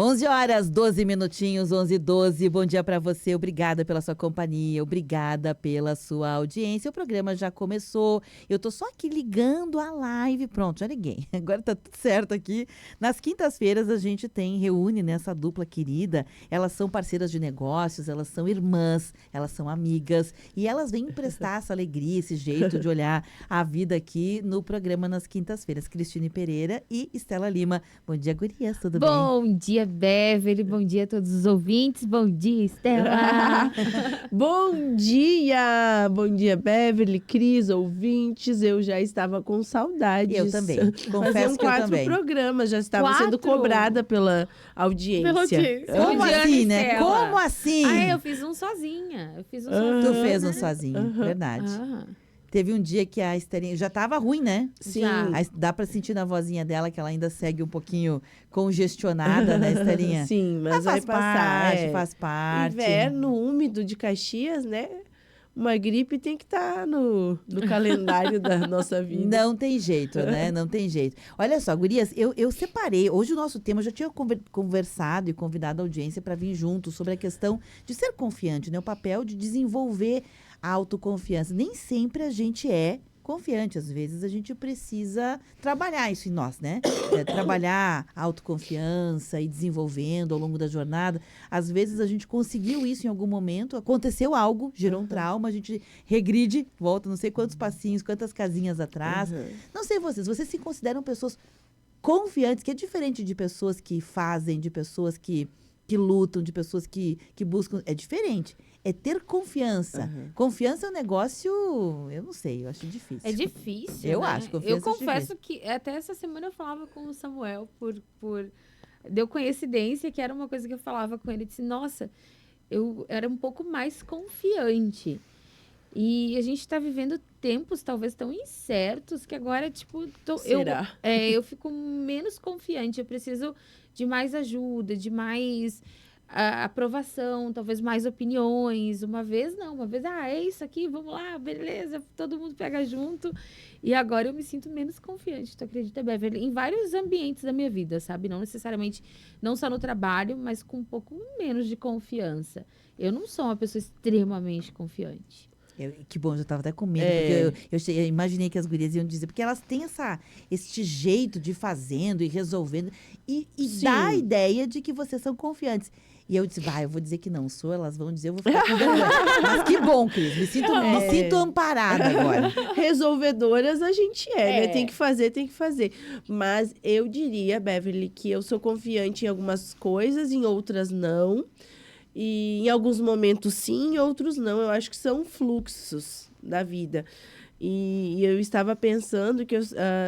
11 horas, 12 minutinhos, 11h12. Bom dia para você, obrigada pela sua companhia, obrigada pela sua audiência. O programa já começou, eu tô só aqui ligando a live, pronto, já liguei. Agora tá tudo certo aqui. Nas quintas-feiras a gente reúne nessa dupla querida, elas são parceiras de negócios, elas são irmãs, elas são amigas e elas vêm emprestar essa alegria, esse jeito de olhar a vida aqui no programa nas quintas-feiras. Cristine Pereira e Estela Lima. Bom dia, gurias, tudo bem? Bom dia, Beverly. Bom dia a todos os ouvintes. Bom dia, Estela. Bom dia, Beverly, Cris, ouvintes. Eu já estava com saudades. Eu também. Confesso que eu 4 também. programas, já estava sendo cobrada pela audiência. Como assim, né? Estela. Como assim? Eu fiz um sozinha. Tu fez um sozinho, verdade. Teve um dia que a Estelinha já tava ruim, né? Sim. Dá pra sentir na vozinha dela que ela ainda segue um pouquinho congestionada, né, Estelinha? Sim, mas vai passar. Faz parte. Inverno úmido de Caxias, né? Uma gripe tem que estar no calendário da nossa vida. Não tem jeito, né? Não tem jeito. Olha só, gurias, eu separei. Hoje o nosso tema, eu já tinha conversado e convidado a audiência para vir junto sobre a questão de ser confiante, né? O papel de desenvolver a autoconfiança. Nem sempre a gente é confiante. Às vezes a gente precisa trabalhar isso em nós, né? Trabalhar a autoconfiança e desenvolvendo ao longo da jornada. Às vezes a gente conseguiu isso em algum momento, aconteceu algo, gerou um trauma, a gente regride, volta não sei quantos passinhos, quantas casinhas atrás. Não sei vocês se consideram pessoas confiantes, que é diferente de pessoas que fazem, de pessoas que lutam, de pessoas que buscam. É diferente. É ter confiança. Confiança é um negócio, eu não sei, eu acho difícil. É difícil, Eu né? acho, confiança Eu confesso é difícil. que até essa semana eu falava com o Samuel deu coincidência que era uma coisa que eu falava com ele. Disse, nossa, eu era um pouco mais confiante. E a gente tá vivendo tempos talvez tão incertos que agora, tipo, Será? eu fico menos confiante. Eu preciso de mais ajuda, de mais aprovação, talvez mais opiniões. Uma vez, é isso aqui, vamos lá, beleza, todo mundo pega junto. E agora eu me sinto menos confiante, tu acredita, Beverly? Em vários ambientes da minha vida, sabe? Não necessariamente, não só no trabalho, mas com um pouco menos de confiança. Eu não sou uma pessoa extremamente confiante. Que bom, eu já estava até com medo, porque eu imaginei que as gurias iam dizer, porque elas têm este jeito de ir fazendo e resolvendo, e dá a ideia de que vocês são confiantes. E eu disse, eu vou dizer que não sou, elas vão dizer, eu vou ficar com vergonha. Mas que bom, Cris, me sinto amparada agora. Resolvedoras a gente né? Tem que fazer. Mas eu diria, Beverly, que eu sou confiante em algumas coisas, em outras não. E em alguns momentos sim, em outros não. Eu acho que são fluxos da vida. E eu estava pensando que eu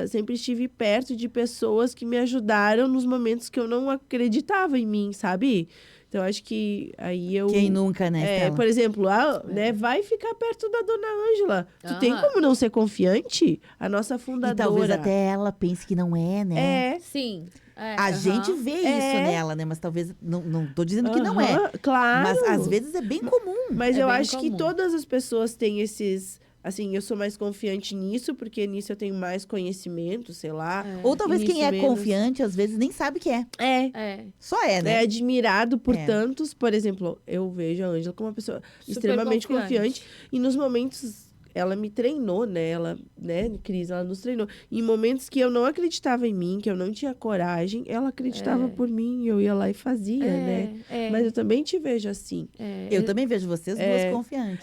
sempre estive perto de pessoas que me ajudaram nos momentos que eu não acreditava em mim, sabe? Então, acho que aí eu... Quem nunca, né, Estela? Por exemplo, né, vai ficar perto da dona Ângela. Tu tem como não ser confiante? A nossa fundadora. E talvez até ela pense que não é, né? Sim. A gente vê isso nela, né? Mas talvez, não tô dizendo que não é. Claro. Mas às vezes é bem comum. Mas eu acho comum. que todas as pessoas têm esses... Assim, eu sou mais confiante nisso, porque nisso eu tenho mais conhecimento, sei lá. Ou talvez quem é confiante, às vezes, nem sabe que é. Só é, né? É admirado por tantos. Por exemplo, eu vejo a Ângela como uma pessoa extremamente confiante. E nos momentos... Ela me treinou, né? Ela, né, Cris, ela nos treinou. Em momentos que eu não acreditava em mim, que eu não tinha coragem, ela acreditava por mim. Eu ia lá e fazia, né? Mas eu também te vejo assim. Eu também vejo vocês duas confiantes.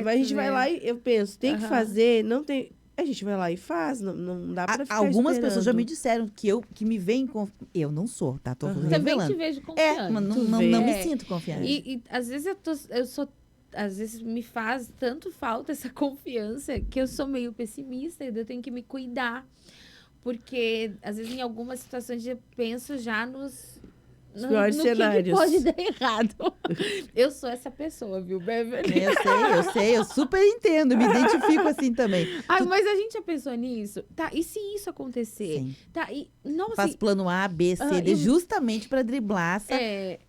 Mas a gente vai lá e eu penso, tem que fazer, não tem... A gente vai lá e faz, não dá pra ficar Algumas esperando. pessoas já me disseram que me veem eu não sou, tá? Tô revelando. Também te vejo confiante. Mas não me sinto confiante. E às vezes às vezes me faz tanto falta essa confiança que eu sou meio pessimista e eu tenho que me cuidar. Porque, às vezes, em algumas situações eu penso já nos piores cenários. Que pode dar errado. Eu sou essa pessoa, viu, Beverly? Eu sei, eu super entendo, me identifico assim também. Mas a gente já pensou nisso? Tá, e se isso acontecer? Sim. Tá, nossa, faz plano A, B, C, D, justamente para driblar essa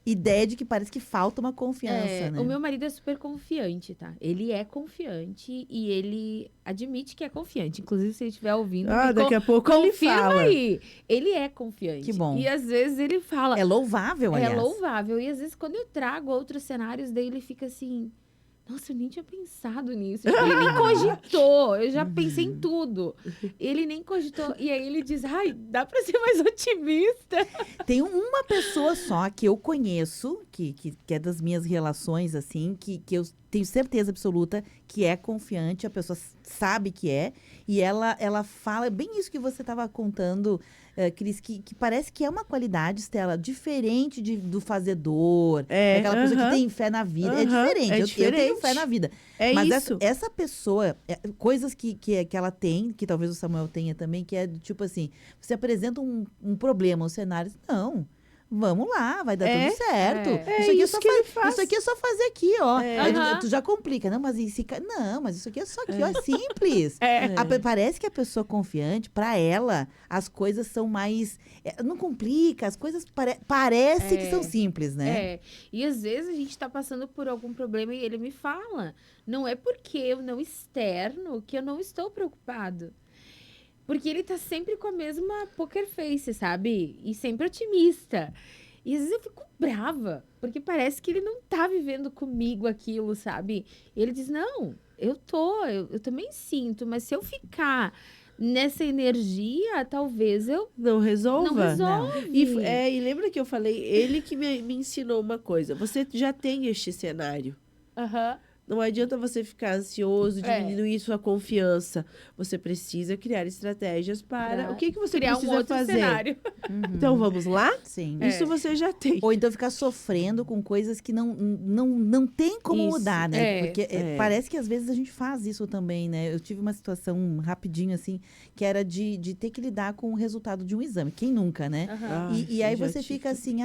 ideia de que parece que falta uma confiança, né? O meu marido é super confiante, tá? Ele é confiante e ele admite que é confiante. Inclusive, se ele estiver ouvindo... daqui a pouco ele fala. Aí. Ele é confiante. Que bom. E às vezes ele fala... É louvável louvável, aliás. É louvável. E às vezes, quando eu trago outros cenários, daí ele fica assim... Nossa, eu nem tinha pensado nisso. Tipo, ele nem cogitou. Eu já pensei em tudo. Ele nem cogitou. E aí ele diz, ai, dá pra ser mais otimista. Tem uma pessoa só que eu conheço, que é das minhas relações, assim, que eu tenho certeza absoluta que é confiante, a pessoa sabe que é, e ela fala bem isso que você estava contando, Cris, que parece que é uma qualidade, Stella, diferente do fazedor, aquela pessoa que tem fé na vida. É diferente, eu tenho fé na vida. Mas isso. essa pessoa, coisas que ela tem, que talvez o Samuel tenha também, que é do tipo assim, você apresenta um problema, um cenário, não... Vamos lá, vai dar tudo certo. Isso aqui é só fazer aqui, ó. Aí tu já complica. Não, mas isso aqui é só aqui, ó. É simples. Parece que a pessoa confiante, pra ela, as coisas são mais... não complica, as coisas parece que são simples, né? E às vezes a gente tá passando por algum problema e ele me fala. Não é porque eu não externo que eu não estou preocupado. Porque ele tá sempre com a mesma poker face, sabe? E sempre otimista. E às vezes eu fico brava, porque parece que ele não tá vivendo comigo aquilo, sabe? E ele diz, não, eu também sinto, mas se eu ficar nessa energia, talvez eu... Não resolva. Não resolve. E lembra que eu falei, ele que me ensinou uma coisa. Você já tem este cenário. Não adianta você ficar ansioso, diminuir sua confiança. Você precisa criar estratégias para... O que você criar precisa um outro fazer? Cenário. Então, vamos lá? Sim. Isso você já tem. Ou então ficar sofrendo com coisas que não tem como mudar, né? Porque parece que às vezes a gente faz isso também, né? Eu tive uma situação rapidinho, assim, que era de ter que lidar com o resultado de um exame. Quem nunca, né? E aí você fica assim,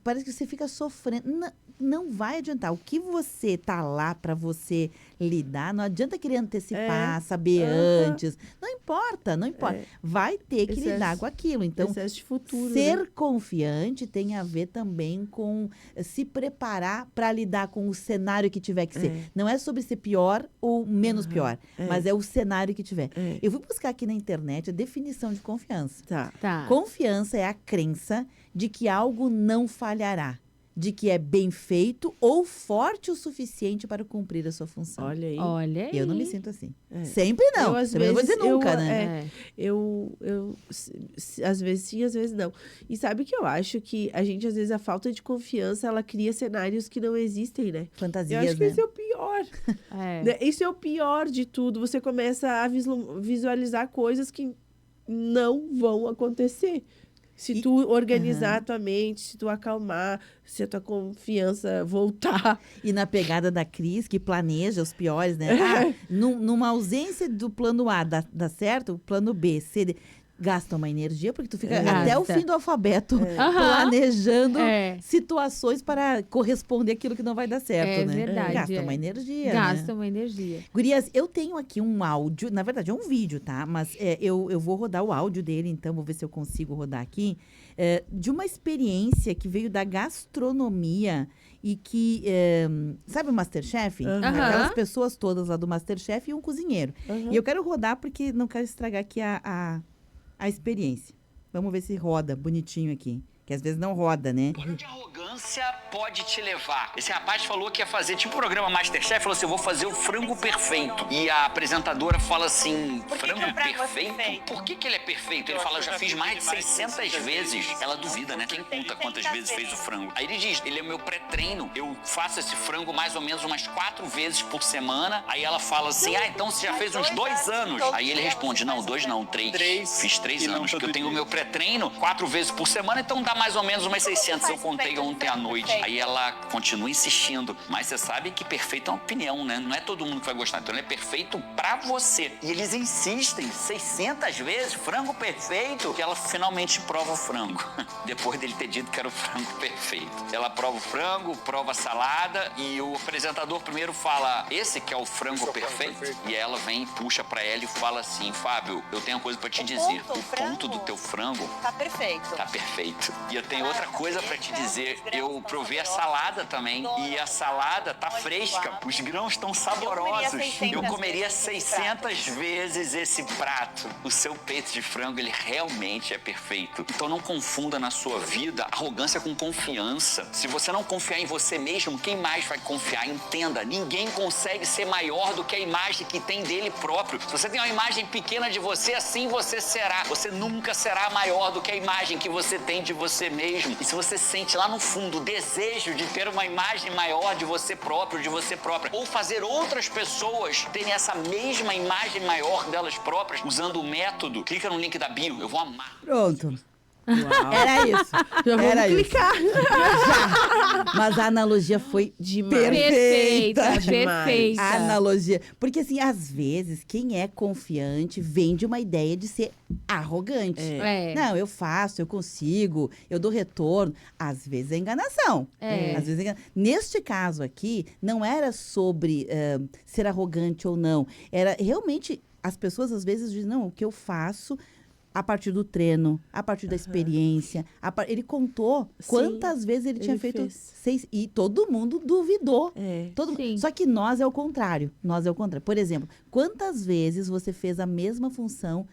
parece que você fica sofrendo. Não vai adiantar. O que você tá lá para você lidar, não adianta querer antecipar, saber antes. Não importa. Vai ter que lidar com aquilo. Então, excesso de futuro, ser confiante tem a ver também com se preparar para lidar com o cenário que tiver que ser. Não é sobre ser pior ou menos pior, mas é o cenário que tiver. Eu fui buscar aqui na internet a definição de confiança. Tá. Confiança é a crença de que algo não falhará, de que é bem feito ou forte o suficiente para cumprir a sua função. Olha aí. Eu não me sinto assim. Sempre não. Também não vou dizer nunca, né? Eu às vezes sim, às vezes não. E sabe que eu acho que a gente, às vezes, a falta de confiança, ela cria cenários que não existem, né? Fantasias, eu acho que né? esse é o pior. Isso é o pior de tudo. Você começa a visualizar coisas que não vão acontecer. Se tu organizar a tua mente, se tu acalmar, se a tua confiança voltar. E na pegada da Cris, que planeja os piores, né? Numa ausência do plano A dá certo, o plano B, C, D, gasta uma energia, porque tu fica até o fim do alfabeto planejando situações para corresponder àquilo que não vai dar certo, né? Verdade. Gasta uma energia, Gasta uma energia. Gurias, eu tenho aqui um áudio, na verdade é um vídeo, tá? Mas eu vou rodar o áudio dele, então vou ver se eu consigo rodar aqui, de uma experiência que veio da gastronomia e que, sabe o MasterChef? Aquelas pessoas todas lá do MasterChef e um cozinheiro. E eu quero rodar porque não quero estragar aqui a experiência. Vamos ver se roda bonitinho aqui. Que às vezes não roda, né? Por onde a arrogância pode te levar? Esse rapaz falou que ia fazer tipo o programa Masterchef, falou assim, eu vou fazer o frango perfeito. E a apresentadora fala assim, frango perfeito? Por que ele é perfeito? Ele fala, eu já fiz mais de 600 vezes. Ela duvida, né? Quem conta quantas vezes fez o frango? Aí ele diz, ele é meu pré-treino, eu faço esse frango mais ou menos umas 4 vezes por semana. Aí ela fala assim, então você já fez uns 2 anos. Aí ele responde, não, 2 não, 3. Fiz 3 anos, porque eu tenho o meu pré-treino 4 vezes por semana, então dá mais ou menos umas 600, eu contei ontem à noite. Aí ela continua insistindo, mas você sabe que perfeito é uma opinião, né? Não é todo mundo que vai gostar, então ele é perfeito pra você. E eles insistem 600 vezes, frango perfeito, que ela finalmente prova o frango. Depois dele ter dito que era o frango perfeito. Ela prova o frango, prova a salada e o apresentador primeiro fala, esse que é o frango perfeito? E ela vem, puxa pra ela e fala assim, Fábio, eu tenho uma coisa pra te dizer. O ponto do teu frango tá perfeito. Tá perfeito. E eu tenho outra coisa pra te dizer. Eu provei a salada também. E a salada tá fresca. Os grãos estão saborosos. Eu comeria 600 vezes esse prato. O seu peito de frango, ele realmente é perfeito. Então não confunda na sua vida arrogância com confiança. Se você não confiar em você mesmo, quem mais vai confiar? Entenda, ninguém consegue ser maior do que a imagem que tem dele próprio. Se você tem uma imagem pequena de você, assim você será. Você nunca será maior do que a imagem que você tem de você mesmo. E se você sente lá no fundo o desejo de ter uma imagem maior de você próprio, de você própria, ou fazer outras pessoas terem essa mesma imagem maior delas próprias, usando o método, clica no link da bio, eu vou amar. Pronto. Uau. Era isso. Já vamos Era clicar. Já. Mas a analogia foi perfeita. Perfeita. A analogia. Porque, assim, às vezes, quem é confiante vem de uma ideia de ser arrogante. É. Não, eu faço, eu consigo, eu dou retorno. Às vezes é enganação. É. Às vezes Neste caso aqui, não era sobre ser arrogante ou não. Era realmente, as pessoas às vezes dizem, não, o que eu faço a partir do treino, a partir da experiência. Ele contou quantas vezes ele tinha feito fez. 6. E todo mundo duvidou. É. Sim. Só que nós é o contrário. Por exemplo, quantas vezes você fez a mesma função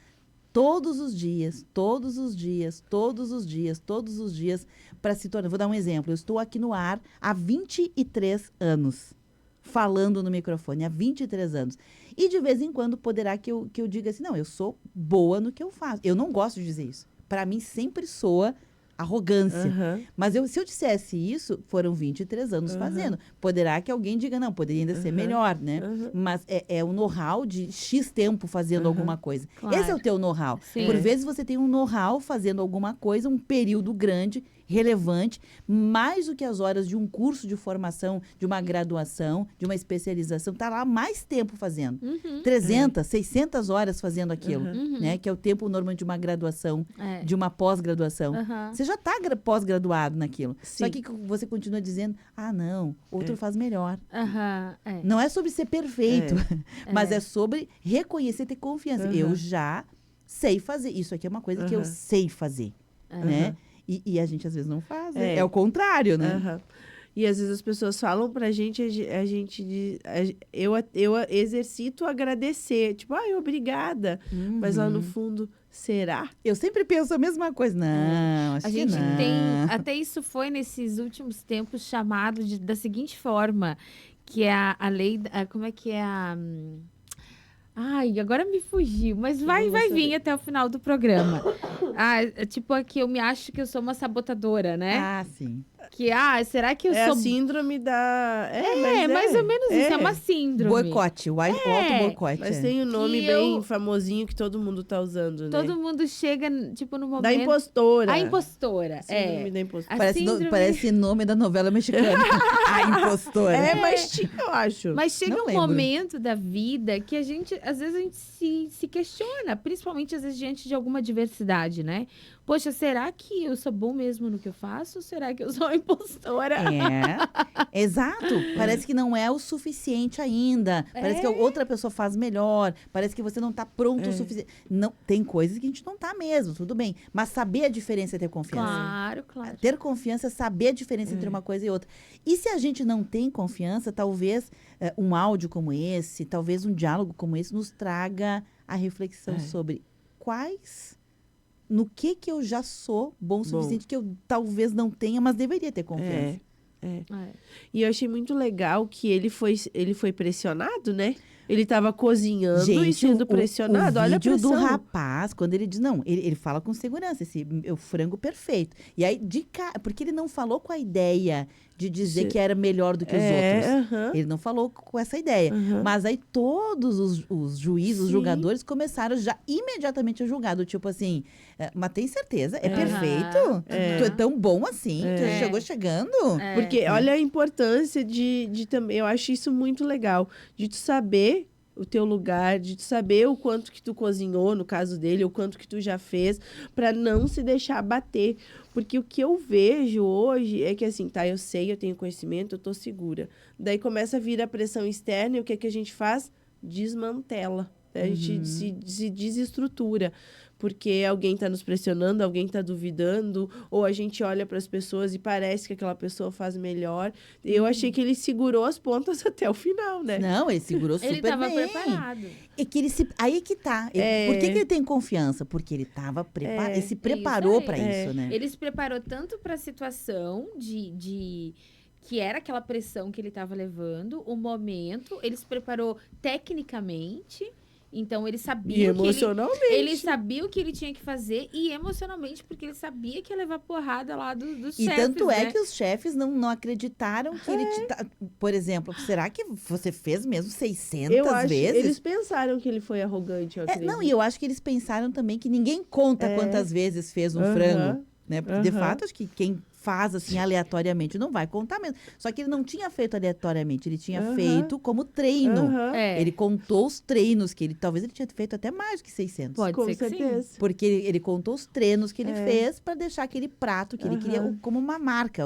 todos os dias, para se tornar... Vou dar um exemplo. Eu estou aqui no ar há 23 anos, falando no microfone, há 23 anos. E de vez em quando poderá que eu diga assim, não, eu sou boa no que eu faço. Eu não gosto de dizer isso. Para mim sempre soa arrogância. Mas se eu dissesse isso, foram 23 anos fazendo. Poderá que alguém diga, não, poderia ainda ser melhor, né? Mas é o know-how de X tempo fazendo alguma coisa. Claro. Esse é o teu know-how. Sim. Por vezes você tem um know-how fazendo alguma coisa, um período grande, relevante, mais do que as horas de um curso de formação, de uma graduação, de uma especialização, está lá mais tempo fazendo. 300, 600 horas fazendo aquilo, né? Que é o tempo normalmente de uma graduação, de uma pós-graduação. Você já está pós-graduado naquilo. Só que você continua dizendo, não, outro faz melhor. Não é sobre ser perfeito, mas é sobre reconhecer, ter confiança. Eu já sei fazer. Isso aqui é uma coisa que eu sei fazer, né? E a gente às vezes não faz. É o contrário, né? E às vezes as pessoas falam pra gente, a gente diz, eu exercito agradecer. Tipo, obrigada. Mas lá no fundo, será? Eu sempre penso a mesma coisa. Não, acho A que gente não. tem, até isso foi nesses últimos tempos chamado da seguinte forma, que é a lei, como é que é a... Ai, agora me fugiu, mas vai vir até o final do programa. Tipo, aqui eu me acho que eu sou uma sabotadora, né? Sim. Que, será que eu É sou... a síndrome da... mais ou menos isso, é uma síndrome. Boicote, o auto-boicote. Mas tem um nome Que bem famosinho que todo mundo tá usando, né? Todo mundo chega, tipo, no momento... Da impostora. A impostora, Síndrome da impostora. Parece nome da novela mexicana. A impostora. Mas tinha, eu acho. Mas chega Não um lembro. momento da vida que às vezes a gente se questiona, principalmente às vezes diante de alguma adversidade, né? Poxa, será que eu sou bom mesmo no que eu faço? Ou será que eu sou uma impostora? Exato. Parece que não é o suficiente ainda. Parece que a outra pessoa faz melhor. Parece que você não está pronto o suficiente. Não, tem coisas que a gente não está mesmo, tudo bem. Mas saber a diferença é ter confiança. Claro. Ter confiança é saber a diferença entre uma coisa e outra. E se a gente não tem confiança, talvez um áudio como esse, talvez um diálogo como esse, nos traga a reflexão sobre no que eu já sou bom o suficiente, que eu talvez não tenha, mas deveria ter confiança. E eu achei muito legal que ele foi pressionado, né? Ele estava cozinhando e sendo pressionado. Olha a vídeo pressão. do rapaz, quando ele diz, não, ele fala com segurança, o frango perfeito. E aí, porque ele não falou com a ideia de dizer que era melhor do que os outros. Ele não falou com essa ideia. Mas aí todos os juízes, os julgadores, começaram já imediatamente a julgar, do tipo assim, mas tem certeza? É perfeito? Tu é tão bom assim? Tu já chegou chegando? Porque olha a importância de também, eu acho isso muito legal, de tu saber o teu lugar, de tu saber o quanto que tu cozinhou, no caso dele, o quanto que tu já fez, para não se deixar bater. Porque o que eu vejo hoje é que assim, eu sei, eu tenho conhecimento, eu tô segura. Daí começa a vir a pressão externa e o que a gente faz? Desmantela. A gente se desestrutura. porque alguém está nos pressionando, alguém está duvidando, ou a gente olha para as pessoas e parece que aquela pessoa faz melhor. Eu achei que ele segurou as pontas até o final, né? Não, ele segurou super Ele estava bem. preparado. É que aí que tá. Por que ele tem confiança? Porque ele estava preparado. Ele se preparou para isso, né? Ele se preparou tanto para a situação que era aquela pressão que ele estava levando, o momento, ele se preparou tecnicamente. Então, ele sabia E emocionalmente. ele sabia o que ele tinha que fazer e emocionalmente, porque ele sabia que ia levar porrada lá dos E chefes, tanto é né? que os chefes não acreditaram que ele... Por exemplo, será que você fez mesmo 600 Eu acho, vezes? eles pensaram que ele foi arrogante, eu acredito. Não, e eu acho que eles pensaram também que ninguém conta quantas vezes fez um frango, né? Porque, de fato, acho que quem faz assim aleatoriamente não vai contar mesmo. Só que ele não tinha feito aleatoriamente, ele tinha feito como treino. É. Ele contou os treinos que ele... Talvez ele tinha feito até mais do que 600. Pode Com ser que sim. certeza. Porque ele contou os treinos que ele fez para deixar aquele prato que ele queria como uma marca.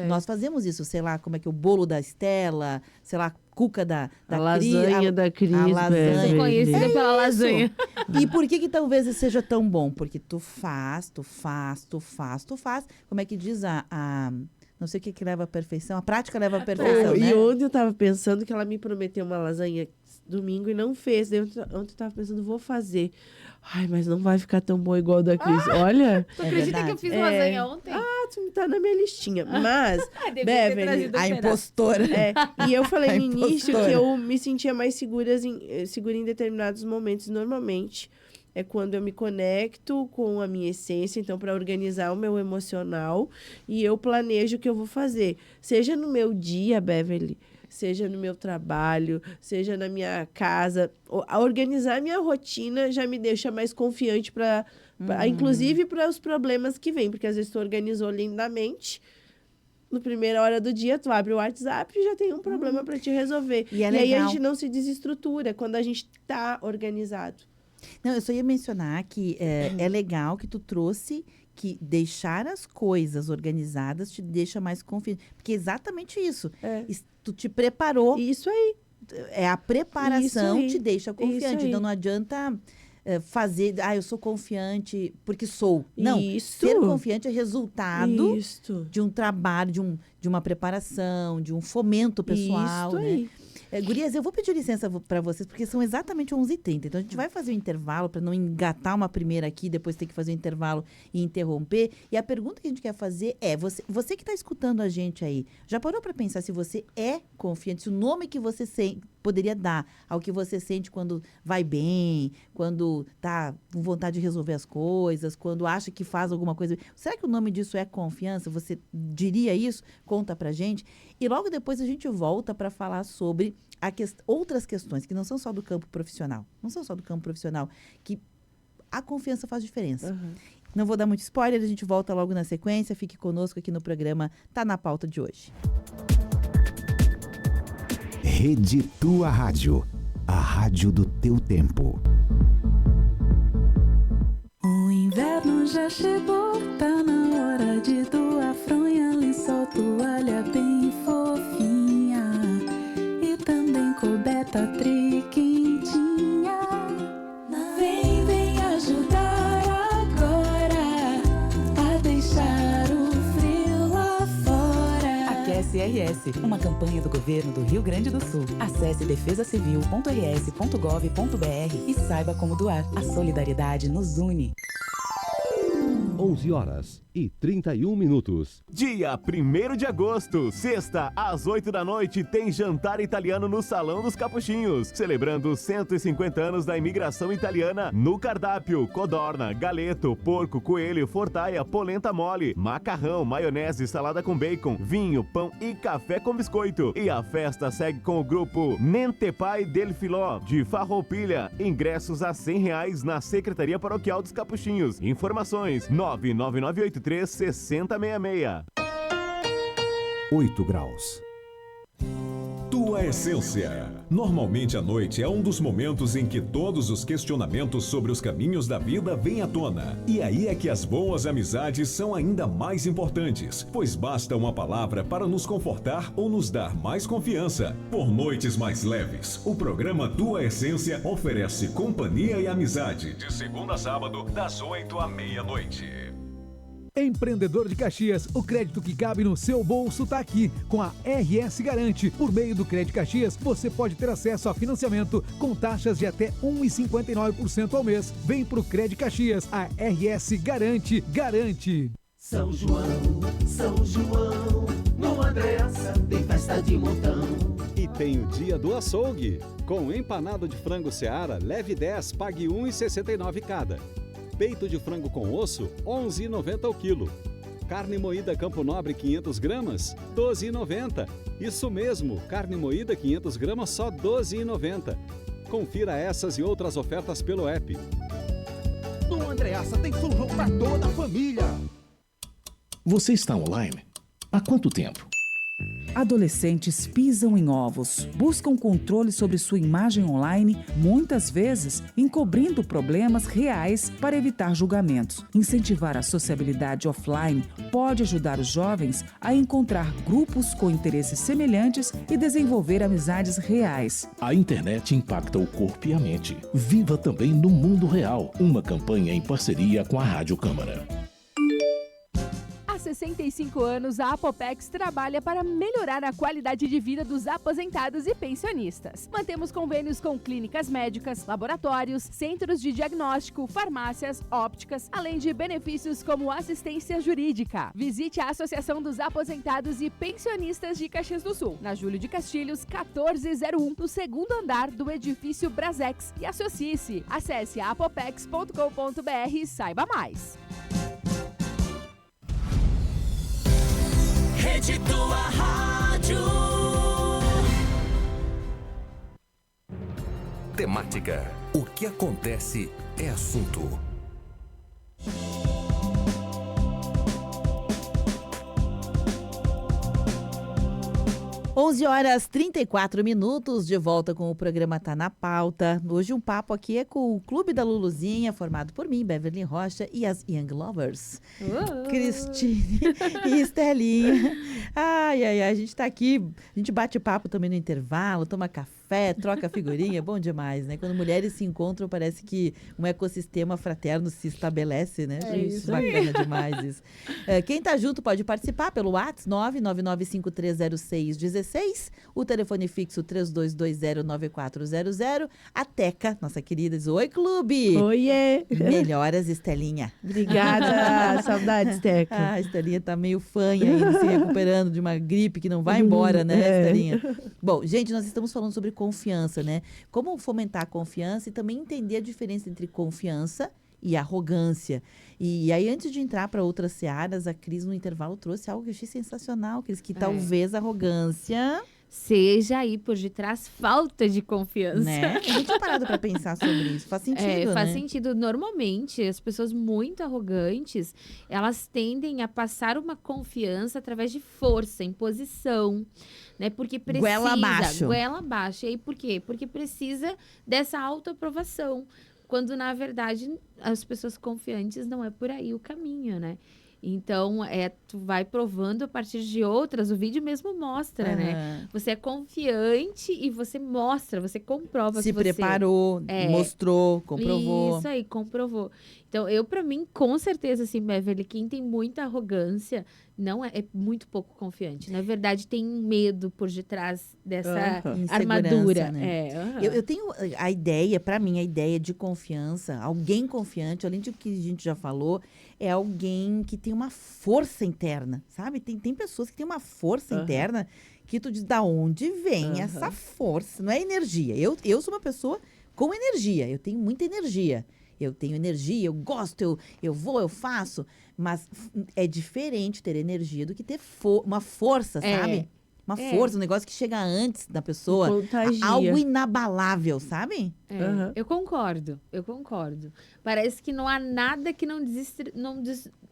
Nós fazemos isso, sei lá, como é que é o bolo da Estela, sei lá, cuca da A lasanha da Cris. a lasanha. Beverly. Conhecida pela lasanha. E por que talvez seja tão bom? Porque tu faz. Como é que diz não sei o que leva à perfeição. A prática leva à perfeição, né? E ontem eu tava pensando que ela me prometeu uma lasanha domingo e não fez. Daí ontem eu tava pensando, vou fazer. Ai, mas não vai ficar tão bom igual o da Cris. Olha. Tu acredita que eu fiz lasanha ontem? Tu tá na minha listinha. Mas, Devia ter Beverly, trazido um A pedaço. impostora. e eu falei A no início impostora. que eu me sentia mais segura em determinados momentos. Normalmente é quando eu me conecto com a minha essência, então para organizar o meu emocional e eu planejo o que eu vou fazer. Seja no meu dia, Beverly, seja no meu trabalho, seja na minha casa. A organizar a minha rotina já me deixa mais confiante inclusive para os problemas que vêm, porque às vezes tu organizou lindamente. No primeira hora do dia, tu abre o WhatsApp e já tem um problema para te resolver. E é aí a legal. gente não se desestrutura quando a gente tá organizado. Não, eu só ia mencionar que é legal que tu trouxe que deixar as coisas organizadas te deixa mais confiante. Porque é exatamente isso. Tu te preparou. Isso aí. A preparação Isso aí. te deixa Isso confiante. aí. Então não adianta fazer... eu sou confiante porque sou. Não, Isso. ser confiante é resultado Isso. de um trabalho, de uma preparação, de um fomento pessoal, Isso né? aí. Gurias, eu vou pedir licença para vocês, porque são exatamente 11h30. Então, a gente vai fazer um intervalo para não engatar uma primeira aqui, depois ter que fazer um intervalo e interromper. E a pergunta que a gente quer fazer é, você que está escutando a gente aí, já parou para pensar se você é confiante, se o nome que você poderia dar ao que você sente quando vai bem, quando tá com vontade de resolver as coisas, quando acha que faz alguma coisa. Será que o nome disso é confiança? Você diria isso? Conta pra gente. E logo depois a gente volta para falar sobre outras questões que não são só do campo profissional. Não são só do campo profissional, que a confiança faz diferença. Não vou dar muito spoiler, a gente volta logo na sequência. Fique conosco aqui no programa Tá na Pauta de hoje. Rede Tua Rádio, a rádio do teu tempo. O inverno já chegou, tá na hora de doar fronha, lençol, toalha bem fofinha e também coberta triquentinha. Vem ajudar agora a deixar o frio lá fora. Aquece RS, uma campanha do governo do Rio Grande do Sul. Acesse defesacivil.rs.gov.br e saiba como doar. A solidariedade nos une. 11h31. Dia 1º de agosto, sexta, às 8 da noite, tem jantar italiano no Salão dos Capuchinhos, celebrando os 150 anos da imigração italiana. No cardápio, codorna, galeto, porco, coelho, fortaia, polenta mole, macarrão, maionese, salada com bacon, vinho, pão e café com biscoito. E a festa segue com o grupo Nentepai del Filó, de Farroupilha. Ingressos a R$100 na Secretaria Paroquial dos Capuchinhos. Informações 99983-6066. 8 graus. Tua essência. Normalmente a noite é um dos momentos em que todos os questionamentos sobre os caminhos da vida vêm à tona. E aí é que as boas amizades são ainda mais importantes, pois basta uma palavra para nos confortar ou nos dar mais confiança. Por noites mais leves, o programa Tua Essência oferece companhia e amizade, de segunda a sábado, das 8 à meia-noite. Empreendedor de Caxias, o crédito que cabe no seu bolso está aqui. Com a RS Garante. Por meio do Crédito Caxias, você pode ter acesso a financiamento com taxas de até 1,59% ao mês. Vem pro Crédito Caxias, a RS Garante. Garante. São João, no Andreassa tem festa de montão. E tem o dia do açougue. Com empanado de frango Seara, leve 10, pague 1,69 cada. Peito de frango com osso, R$ 11,90 o quilo. Carne moída Campo Nobre 500 gramas, R$ 12,90. Isso mesmo, carne moída 500 gramas, só R$ 12,90. Confira essas e outras ofertas pelo app. No Andreassa tem São João para toda a família. Você está online? Há quanto tempo? Adolescentes pisam em ovos, buscam controle sobre sua imagem online, muitas vezes encobrindo problemas reais para evitar julgamentos. Incentivar a sociabilidade offline pode ajudar os jovens a encontrar grupos com interesses semelhantes e desenvolver amizades reais. A internet impacta o corpo e a mente. Viva também no mundo real. Uma campanha em parceria com a Rádio Câmara. Há 65 anos, a Apopex trabalha para melhorar a qualidade de vida dos aposentados e pensionistas. Mantemos convênios com clínicas médicas, laboratórios, centros de diagnóstico, farmácias, ópticas, além de benefícios como assistência jurídica. Visite a Associação dos Aposentados e Pensionistas de Caxias do Sul, na Júlio de Castilhos, 1401, no segundo andar do edifício Brasex, e associe-se. Acesse apopex.com.br e saiba mais. Rede Tua Rádio. Temática. O que acontece é assunto. 11h34, de volta com o programa Tá na Pauta. Hoje um papo aqui é com o Clube da Luluzinha, formado por mim, Beverly Rocha, e as Young Lovers. Cristine e Estelinha. Ai, a gente tá aqui, a gente bate papo também no intervalo, toma café, troca figurinha, bom demais, né? Quando mulheres se encontram, parece que um ecossistema fraterno se estabelece, né? É isso bacana demais isso. Quem tá junto pode participar pelo WhatsApp 999530616, o telefone fixo 32209400. A Teca, nossa querida, diz: oi, Clube! Oiê! Melhoras, Estelinha. Obrigada, saudades, Teca. A Estelinha tá meio fanha ainda, se recuperando de uma gripe que não vai embora, né, Estelinha? Bom, gente, nós estamos falando sobre confiança, né? Como fomentar a confiança e também entender a diferença entre confiança e arrogância. E aí, antes de entrar para outras searas, a Cris, no intervalo, trouxe algo que eu achei sensacional, Cris, que talvez a arrogância seja aí por detrás falta de confiança. Né? Eu não tinha parado para pensar sobre isso. Faz sentido, faz né? sentido. Normalmente, as pessoas muito arrogantes, elas tendem a passar uma confiança através de força, imposição, né? Porque precisa... Goela abaixo. E aí, por quê? Porque precisa dessa autoaprovação. Quando, na verdade, as pessoas confiantes não é por aí o caminho, né? Então, tu vai provando a partir de outras. O vídeo mesmo mostra, né? Você é confiante e você mostra, você comprova se que você... preparou, mostrou, comprovou. Isso aí, comprovou. Então, pra mim, com certeza, assim, Beverly, quem tem muita arrogância não é muito pouco confiante. Na verdade, tem medo por detrás dessa armadura. Né? Eu tenho a ideia, para mim, a ideia de confiança, alguém confiante, além do que a gente já falou, é alguém que tem uma força interna, sabe? Tem pessoas que têm uma força interna que tu diz, da onde vem essa força? Não é energia. Eu sou uma pessoa com energia, eu tenho muita energia. Eu tenho energia, eu gosto, eu vou, eu faço. Mas é diferente ter energia do que ter uma força, sabe? Uma força, um negócio que chega antes da pessoa. Algo inabalável, sabe? Eu concordo. Parece que não há nada que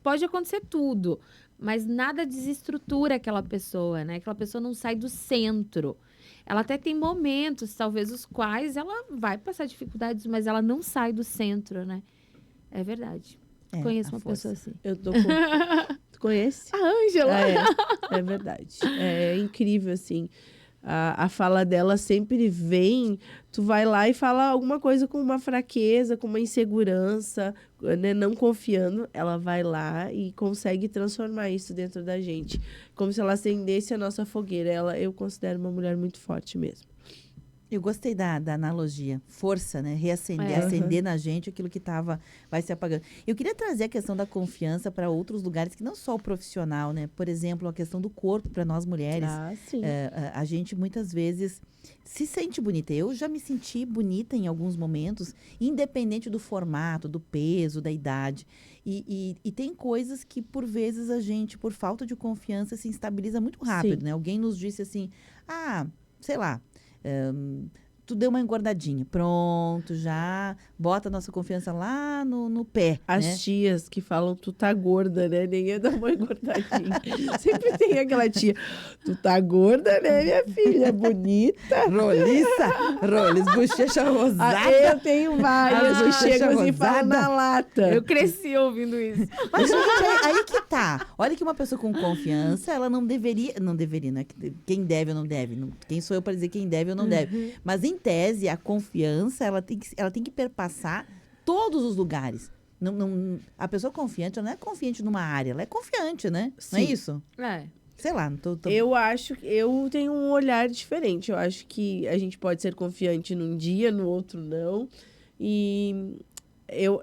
pode acontecer tudo, mas nada desestrutura aquela pessoa, né? Aquela pessoa não sai do centro. ela até tem momentos, talvez, os quais ela vai passar dificuldades, mas ela não sai do centro, né? É verdade. Conheço uma pessoa assim. Eu tô com... Tu conhece? A Ângela. É verdade. É incrível, assim. A fala dela sempre vem, tu vai lá e fala alguma coisa com uma fraqueza, com uma insegurança, né, não confiando, ela vai lá e consegue transformar isso dentro da gente. Como se ela acendesse a nossa fogueira. Eu considero uma mulher muito forte mesmo. Eu gostei da analogia. Força, né? Reacender, acender na gente aquilo que vai se apagando. Eu queria trazer a questão da confiança para outros lugares que não só o profissional, né? Por exemplo, a questão do corpo para nós mulheres. Sim. A gente muitas vezes se sente bonita. Eu já me senti bonita em alguns momentos, independente do formato, do peso, da idade. E tem coisas que, por vezes, a gente, por falta de confiança, se instabiliza muito rápido, né? Alguém nos disse assim, sei lá, tu deu uma engordadinha. Pronto, já bota a nossa confiança lá no pé. As né? tias que falam, tu tá gorda, né? Ninguém dá uma engordadinha. Sempre tem aquela tia, tu tá gorda, né, minha filha? Bonita. Rolis, bochecha rosada. Eu tenho várias que bochecha chegam assim e falam rosada. na lata. Eu cresci ouvindo isso. Mas, gente, aí que tá. Olha que uma pessoa com confiança, ela não deveria, não é quem deve ou não deve. Quem sou eu para dizer quem deve ou não deve? Mas, em tese, a confiança, ela tem que perpassar todos os lugares. A pessoa confiante, ela não é confiante numa área, ela é confiante, né? Não é isso? Sei lá, não tô... Eu acho que eu tenho um olhar diferente. Eu acho que a gente pode ser confiante num dia, no outro não. E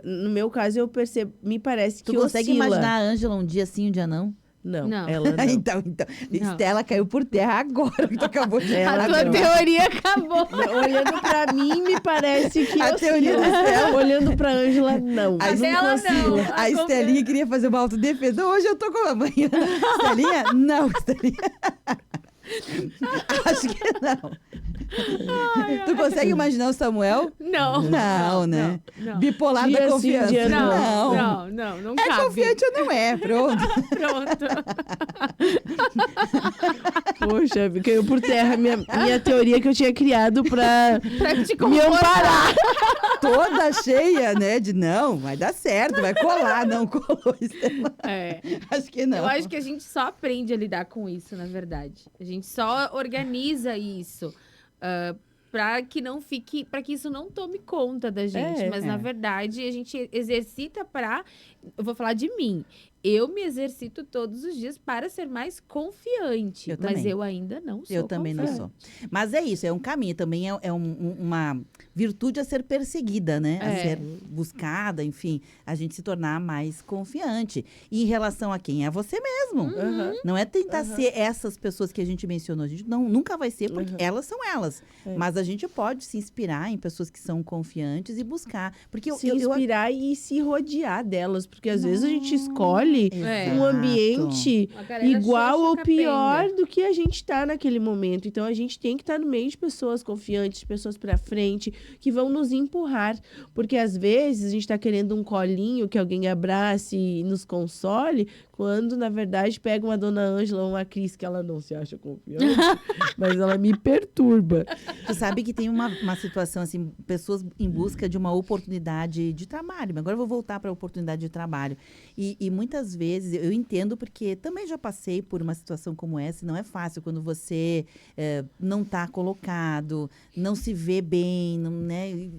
no meu caso, eu percebo, me parece que Tu consegue oscila. imaginar a Ângela um dia sim, um dia não? Não, ela não. então. Estela caiu por terra agora que tu acabou de A tua teoria acabou. Olhando pra mim, me parece que a teoria da Estela. Olhando pra Ângela, não. A dela não. A Estelinha queria fazer uma autodefesa. Hoje eu tô com a manhã. Estelinha? Não, Estelinha. Acho que não. Tu consegue imaginar o Samuel? Não. Não, né? Não. Bipolar Dia da sim, confiança. dia Não É cabe. confiante ou não é? Pronto. Poxa, caiu por terra minha teoria que eu tinha criado pra te me amparar. Toda cheia, né? De não, vai dar certo, vai colar. Não colou, Estela. Acho que não. Eu acho que a gente só aprende a lidar com isso, na verdade. A gente só organiza isso para que não fique, para que isso não tome conta da gente. Mas, na verdade, a gente exercita eu vou falar de mim. Eu me exercito todos os dias para ser mais confiante. Mas eu ainda não sou. Eu também não sou. Mas é isso, é um caminho. Também é uma virtude a ser perseguida, né? A ser buscada, enfim. A gente se tornar mais confiante. E em relação a quem? É a você mesmo. Não é tentar ser essas pessoas que a gente mencionou. A gente nunca vai ser, porque elas são elas. Mas a gente pode se inspirar em pessoas que são confiantes e buscar. Porque inspirar e se rodear delas. Porque às vezes a gente escolhe um ambiente igual ou pior do que a gente está naquele momento. Então, a gente tem que estar no meio de pessoas confiantes, pessoas para frente, que vão nos empurrar. Porque, às vezes, a gente está querendo um colinho, que alguém abrace e nos console, quando, na verdade, pega uma Dona Ângela ou uma Cris, que ela não se acha confiante, mas ela me perturba. Tu sabe que tem uma situação, assim, pessoas em busca de uma oportunidade de trabalho. Agora eu vou voltar para a oportunidade de trabalho. E muitas vezes, eu entendo porque também já passei por uma situação como essa, e não é fácil quando você não está colocado, não se vê bem, né?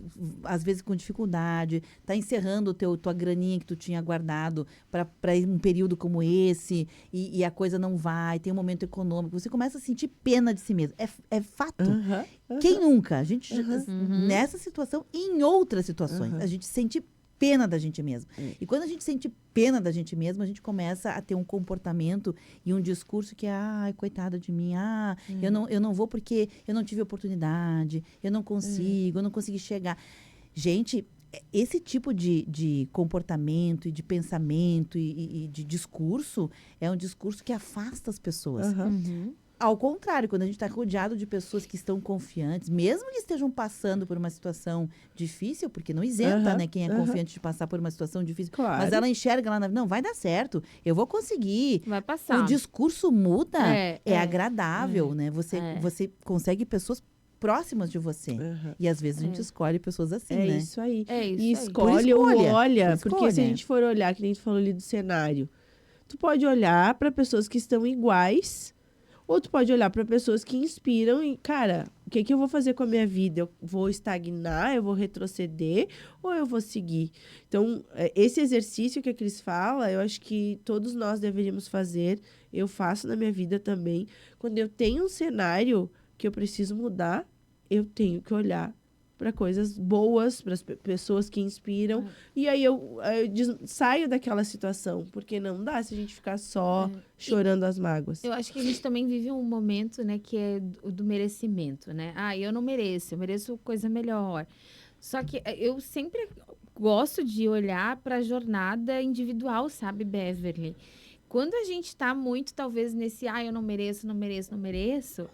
Às vezes com dificuldade, está encerrando tua graninha que tu tinha guardado para um período como esse, e a coisa não vai, tem um momento econômico, você começa a sentir pena de si mesmo. É fato. Quem nunca? A gente, nessa situação e em outras situações, a gente sente pena da gente mesmo. E quando a gente sente pena da gente mesmo, a gente começa a ter um comportamento e um discurso que é, ai, coitada de mim, eu não vou porque eu não tive oportunidade, eu não consigo, eu não consegui chegar. Gente, esse tipo de comportamento e de pensamento e de discurso é um discurso que afasta as pessoas. Ao contrário, quando a gente está rodeado de pessoas que estão confiantes, mesmo que estejam passando por uma situação difícil, porque não isenta, né, quem é confiante de passar por uma situação difícil, Claro. mas ela enxerga lá, não, vai dar certo, eu vou conseguir. Vai passar. O discurso muda, é agradável. agradável, né? Você consegue pessoas próximas de você. E às vezes a gente escolhe pessoas assim, né? Isso aí. É isso E aí. escolhe ou olha, Por porque se a escolha. gente for olhar, que nem tu falou ali do cenário, tu pode olhar para pessoas que estão iguais, ou tu pode olhar para pessoas que inspiram e, cara, o que que eu vou fazer com a minha vida? Eu vou estagnar, eu vou retroceder ou eu vou seguir? Então, esse exercício que a Cris fala, eu acho que todos nós deveríamos fazer. Eu faço na minha vida também. Quando eu tenho um cenário que eu preciso mudar, eu tenho que olhar para coisas boas, para as pessoas que inspiram. E aí eu saio daquela situação, porque não dá se a gente ficar só chorando as mágoas. Eu acho que a gente também vive um momento, né, que é do merecimento, né? Ah, eu não mereço, eu mereço coisa melhor. Só que eu sempre gosto de olhar para a jornada individual, sabe, Beverly? Quando a gente tá muito, talvez, nesse, eu não mereço, não mereço, não mereço,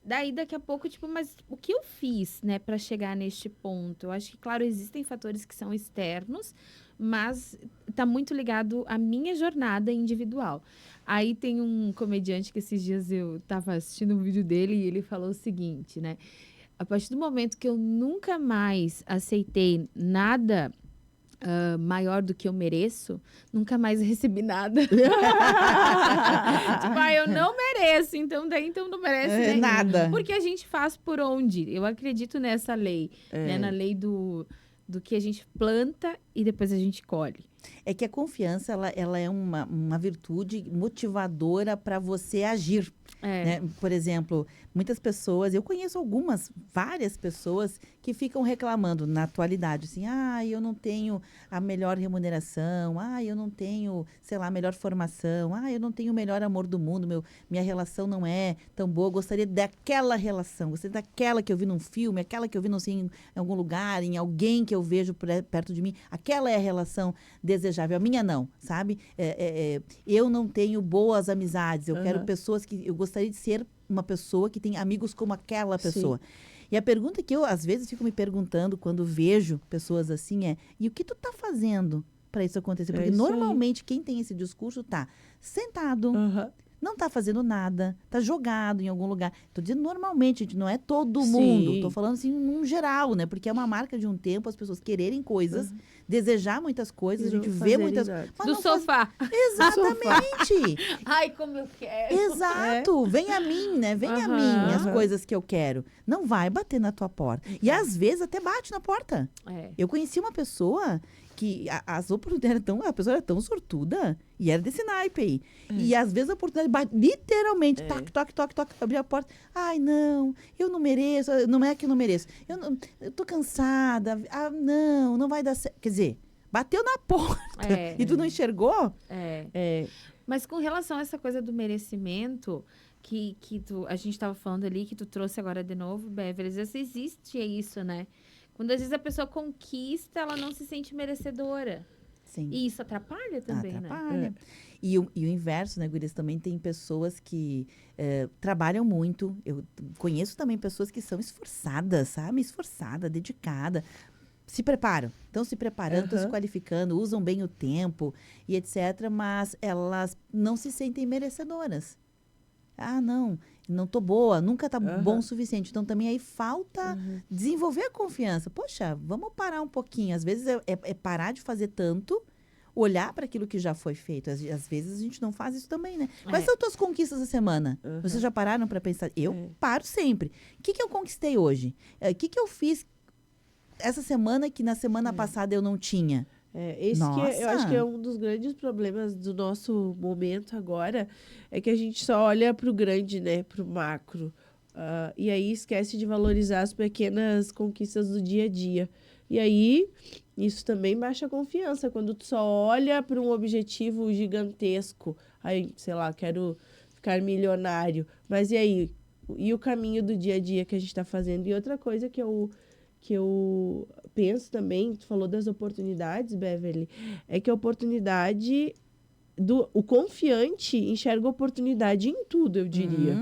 daí daqui a pouco, tipo, mas o que eu fiz, né, para chegar neste ponto? Eu acho que, claro, existem fatores que são externos, mas tá muito ligado à minha jornada individual. Aí tem um comediante que esses dias eu tava assistindo um vídeo dele e ele falou o seguinte, né? A partir do momento que eu nunca mais aceitei nada maior do que eu mereço, nunca mais recebi nada. Tipo, eu não mereço, então não merece né? Nada. Porque a gente faz por onde? Eu acredito nessa lei, né? Na lei do que a gente planta e depois a gente colhe. É que a confiança, ela é uma virtude motivadora para você agir. Né? Por exemplo, muitas pessoas, eu conheço várias pessoas que ficam reclamando na atualidade, assim, eu não tenho a melhor remuneração, eu não tenho, sei lá, a melhor formação, eu não tenho o melhor amor do mundo, minha relação não é tão boa, eu gostaria daquela relação, gostaria daquela que eu vi num filme, aquela que eu vi, não sei, em algum lugar, em alguém que eu vejo perto de mim, aquela é a relação desejável, a minha não, sabe? Eu não tenho boas amizades, eu quero pessoas que... Eu gostaria de ser uma pessoa que tem amigos como aquela pessoa. Sim. E a pergunta que eu, às vezes, fico me perguntando quando vejo pessoas assim e o que tu tá fazendo para isso acontecer? Porque normalmente quem tem esse discurso tá sentado, não tá fazendo nada, tá jogado em algum lugar. Tô dizendo normalmente, gente, não é todo mundo. Tô falando assim, num geral, né? Porque é uma marca de um tempo as pessoas quererem coisas, desejar muitas coisas, a gente vê muitas... Do sofá. Exatamente. Ai, como eu quero. Exato. Vem a mim, né? Vem a mim as coisas que eu quero. Não vai bater na tua porta. E às vezes até bate na porta. Eu conheci uma pessoa que as oportunidades a pessoa era tão sortuda e era desse naipe aí. E às vezes a oportunidade bate, literalmente, toque, abrir a porta. Ai, não, eu não mereço, não é que eu não mereço. Eu tô cansada, não vai dar certo. Quer dizer, bateu na porta e tu não enxergou? Mas com relação a essa coisa do merecimento, que a gente estava falando ali, que tu trouxe agora de novo, Beverly, às vezes existe isso, né? Quando às vezes a pessoa conquista, ela não se sente merecedora. Sim. E isso atrapalha também, né? né? E o inverso, né, Gurias? Também tem pessoas que trabalham muito. Eu conheço também pessoas que são esforçadas, sabe? Esforçada, dedicada. Se preparam. Estão se preparando, estão se qualificando, usam bem o tempo e etc. Mas elas não se sentem merecedoras. Não tô boa, nunca tá bom o suficiente. Então, também aí falta desenvolver a confiança. Poxa, vamos parar um pouquinho. Às vezes é parar de fazer tanto, olhar para aquilo que já foi feito. Às vezes a gente não faz isso também, né? Quais são as tuas conquistas da semana? Vocês já pararam para pensar? Eu paro sempre. O que eu conquistei hoje? O que eu fiz essa semana que na semana passada eu não tinha? Eu acho que é um dos grandes problemas do nosso momento agora, é que a gente só olha para o grande, né, para o macro, e aí esquece de valorizar as pequenas conquistas do dia a dia. E aí, isso também baixa a confiança, quando tu só olha para um objetivo gigantesco, aí, sei lá, quero ficar milionário, mas e aí? E o caminho do dia a dia que a gente está fazendo? E outra coisa que eu penso também, tu falou das oportunidades, Beverly, é que a oportunidade o confiante enxerga oportunidade em tudo, eu diria.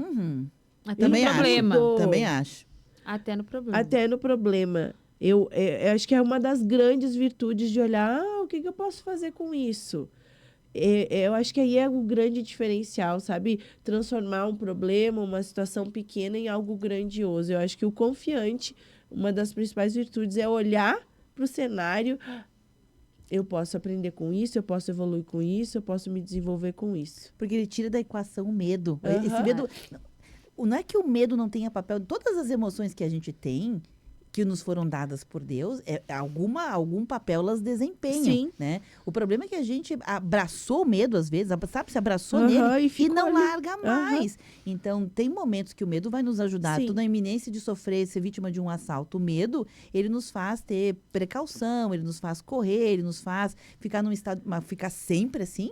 Até Também no acho. problema. Também acho. Até no problema. Até no problema. Eu acho que é uma das grandes virtudes de olhar, o que eu posso fazer com isso? Eu acho que aí é o grande diferencial, sabe? Transformar um problema, uma situação pequena em algo grandioso. Eu acho que o confiante, uma das principais virtudes é olhar para o cenário. Eu posso aprender com isso, eu posso evoluir com isso, eu posso me desenvolver com isso. Porque ele tira da equação o medo. Aham. Esse medo... Não é que o medo não tenha papel. Todas as emoções que a gente tem, que nos foram dadas por Deus, algum papel elas desempenham, Sim. né? O problema é que a gente abraçou o medo às vezes, sabe? Se abraçou Aham, nele e e ficou não ali. larga mais. Então, tem momentos que o medo vai nos ajudar. Sim. Tu na iminência de sofrer, ser vítima de um assalto, o medo, ele nos faz ter precaução, ele nos faz correr, ele nos faz ficar num estado... Mas ficar sempre assim,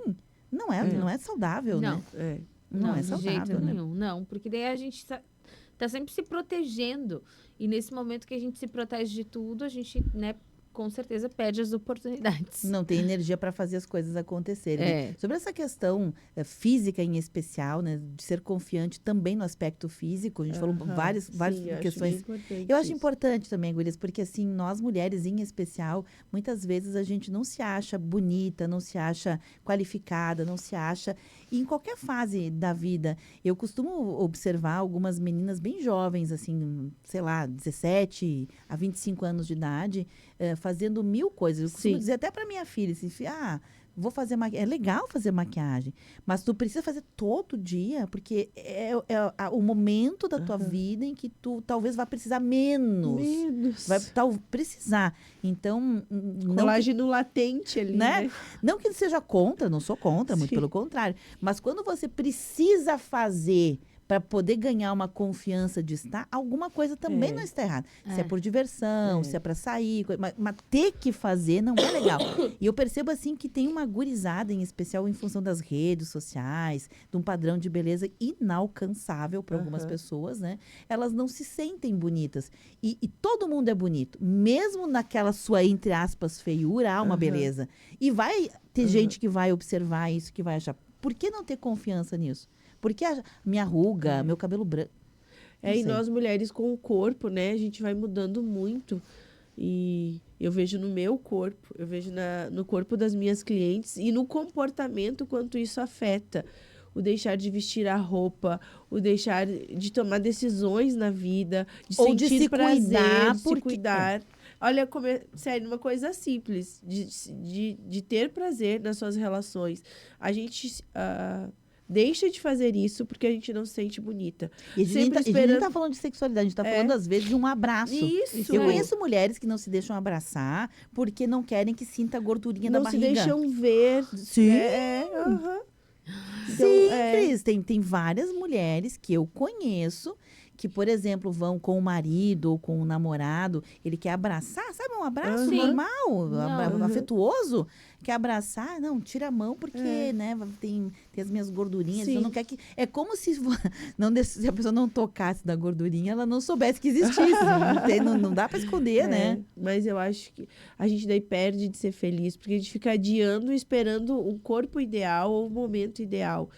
não é saudável, Não. né? Não é de saudável, jeito né? nenhum. Não, porque daí a gente tá sempre se protegendo. E nesse momento que a gente se protege de tudo, a gente, né, com certeza perde as oportunidades. Não tem energia para fazer as coisas acontecerem. Né? Sobre essa questão física em especial, né, de ser confiante também no aspecto físico, a gente falou várias questões. Eu acho importante também, Gurias, porque assim, nós mulheres em especial, muitas vezes a gente não se acha bonita, não se acha qualificada, não se acha... E em qualquer fase da vida, eu costumo observar algumas meninas bem jovens, assim, sei lá, 17 a 25 anos de idade, fazendo 1000 coisas. Eu costumo dizer até para minha filha, assim, vou fazer maquiagem. É legal fazer maquiagem, mas tu precisa fazer todo dia, porque é o momento da tua vida em que tu talvez vá precisar menos. Vai precisar. Então... Colágeno latente ali, né? Não que seja contra, não sou contra, muito pelo contrário. Mas quando você precisa fazer para poder ganhar uma confiança de estar, alguma coisa também não está errada. Se é por diversão, se é para sair, mas ter que fazer não é legal. E eu percebo assim que tem uma gurizada, em especial em função das redes sociais, de um padrão de beleza inalcançável para algumas pessoas, né? Elas não se sentem bonitas. E todo mundo é bonito. Mesmo naquela sua, entre aspas, feiura, há uma beleza. E vai ter gente que vai observar isso, que vai achar, por que não ter confiança nisso? Porque a minha ruga, meu cabelo branco. E nós mulheres com o corpo, né? A gente vai mudando muito. E eu vejo no meu corpo, eu vejo no corpo das minhas clientes e no comportamento quanto isso afeta. O deixar de vestir a roupa, o deixar de tomar decisões na vida, de Ou sentir de se prazer, cuidar, de se cuidar. Olha, sério, uma coisa simples, de ter prazer nas suas relações. A gente... deixa de fazer isso porque a gente não se sente bonita. E a gente não tá falando de sexualidade, a gente tá falando, às vezes, de um abraço. Isso. Eu conheço mulheres que não se deixam abraçar porque não querem que sinta a gordurinha da barriga. Não se deixam ver. Sim. Então, Cris, tem várias mulheres que eu conheço que, por exemplo, vão com o marido ou com o namorado, ele quer abraçar, sabe, um abraço normal, afetuoso, quer abraçar, não, tira a mão porque, né, tem as minhas gordurinhas, eu não quer que... É como se a pessoa não tocasse da gordurinha, ela não soubesse que existisse, não dá para esconder, né? Mas eu acho que a gente daí perde de ser feliz, porque a gente fica adiando e esperando o corpo ideal ou o momento ideal.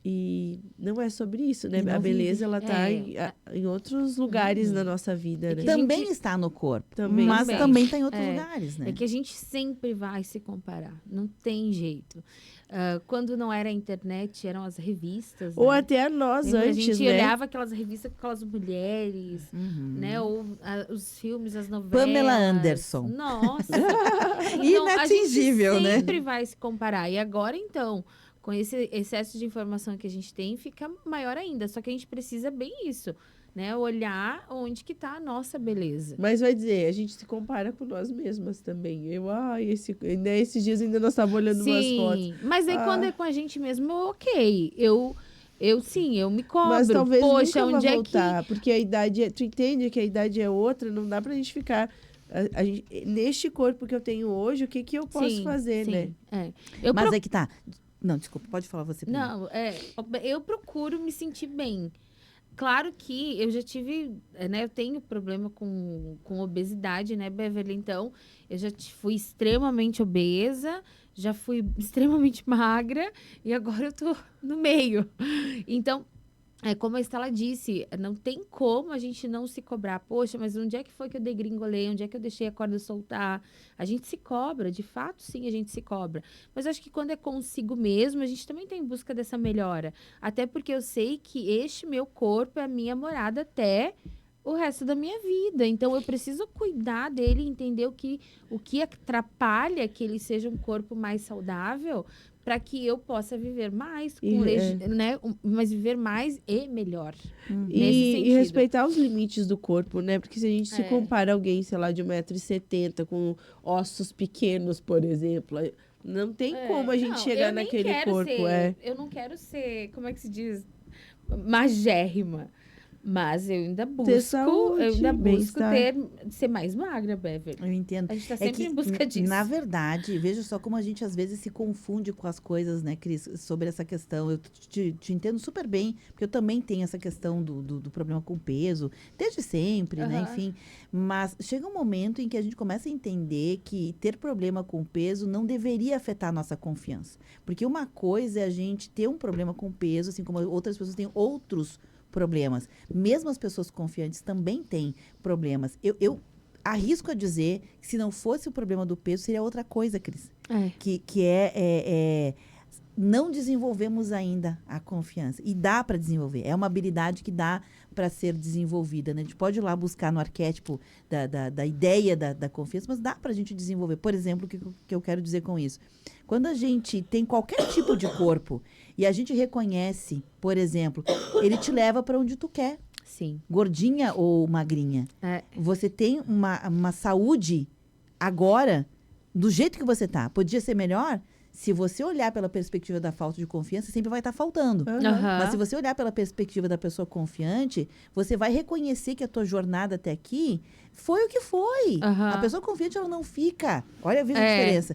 E não é sobre isso, né? A beleza, ela tá em outros lugares na nossa vida, né? Também está no corpo, mas também está em outros lugares, né? É que a gente sempre vai se comparar, não tem jeito. Quando não era a internet, eram as revistas. Ou né? até nós antes, a gente né? olhava aquelas revistas com aquelas mulheres, né? Ou os filmes, as novelas. Pamela Anderson. Nossa! Inatingível, então, a gente né? sempre vai se comparar. E agora, então... Com esse excesso de informação que a gente tem, fica maior ainda. Só que a gente precisa bem isso, né? Olhar onde que tá a nossa beleza. Mas vai dizer, a gente se compara com nós mesmas também. Esses dias ainda nós estávamos olhando umas fotos. Mas aí quando é com a gente mesmo, ok. Eu me cobro. Mas talvez poxa, nunca onde vai é voltar, porque a idade... Tu entende que a idade é outra, não dá pra gente ficar... neste corpo que eu tenho hoje, o que eu posso fazer, né? Mas é que tá... Não, desculpa, pode falar você primeiro. Não, eu procuro me sentir bem. Claro que eu já tive, né? Eu tenho problema com obesidade, né, Beverly? Então, eu já fui extremamente obesa, já fui extremamente magra e agora eu tô no meio. Então, como a Estela disse, não tem como a gente não se cobrar. Poxa, mas onde é que foi que eu degringolei? Onde é que eu deixei a corda soltar? A gente se cobra, de fato, sim, a gente se cobra. Mas eu acho que quando é consigo mesmo, a gente também tá em busca dessa melhora. Até porque eu sei que este meu corpo é a minha morada até o resto da minha vida. Então, eu preciso cuidar dele e entender o que atrapalha que ele seja um corpo mais saudável, para que eu possa viver mais, né? Mas viver mais e melhor. E respeitar os limites do corpo, né? Porque se a gente se compara alguém, sei lá, de 1,70 m com ossos pequenos, por exemplo, não tem como a gente chegar naquele corpo. Eu não quero ser, como é que se diz? Magérrima. Mas eu ainda busco, ser mais magra, Beverly. Eu entendo. A gente tá sempre em busca disso. Na verdade, veja só como a gente às vezes se confunde com as coisas, né, Cris, sobre essa questão. Eu te entendo super bem, porque eu também tenho essa questão do problema com peso, desde sempre, né, enfim. Mas chega um momento em que a gente começa a entender que ter problema com peso não deveria afetar a nossa confiança. Porque uma coisa é a gente ter um problema com peso, assim como outras pessoas têm outros problemas. Mesmo as pessoas confiantes também têm problemas. Eu arrisco a dizer que se não fosse o problema do peso, seria outra coisa, Cris. Não desenvolvemos ainda a confiança. E dá para desenvolver. É uma habilidade que dá para ser desenvolvida, né? A gente pode ir lá buscar no arquétipo da ideia da confiança, mas dá para a gente desenvolver. Por exemplo, o que eu quero dizer com isso? Quando a gente tem qualquer tipo de corpo e a gente reconhece, por exemplo, ele te leva para onde tu quer. Sim. Gordinha ou magrinha. Você tem uma saúde agora, do jeito que você tá. Podia ser melhor? Se você olhar pela perspectiva da falta de confiança, sempre vai estar faltando. Mas se você olhar pela perspectiva da pessoa confiante, você vai reconhecer que a tua jornada até aqui foi o que foi. A pessoa confiante, ela não fica. Olha a diferença.